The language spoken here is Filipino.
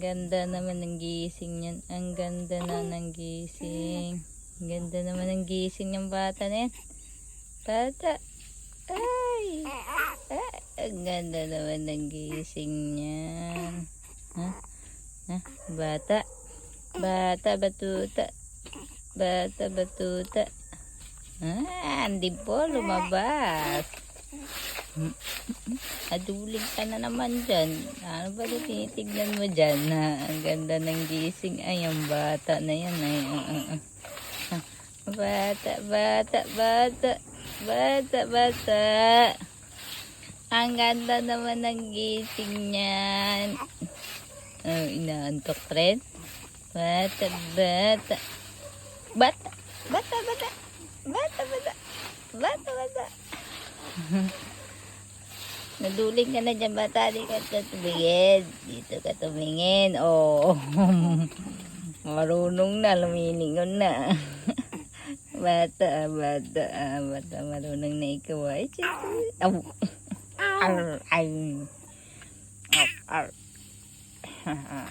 ganda naman ng gising niyan. Ang ganda na ng gising. Ang ganda naman ng gising ng bata na yan. Bata. Ay. Ang ganda naman ng gising niyan. Ha? Ha? Bata. Bata batuta. Bata batuta. Hindi po lumabas. Aduling ka na naman dyan. Ano ba ito tinitignan mo dyan? Ang ganda ng gising. Ay, ang bata na yan. Ay, bata, bata, bata. Bata, bata. Ang ganda naman ng gising niyan. Oh, inaantok rin. Bata, bata. Bata, bata, bata. Bata, bata. Bata, bata. Naduling ka na dyan, bata. Di ka tumingin. Dito ka tumingin. Oh. Marunong na. Lumilingon na. Bata, bata. Bata, marunong na ikaw. Ay, au. Ar, ay. Ar, ar.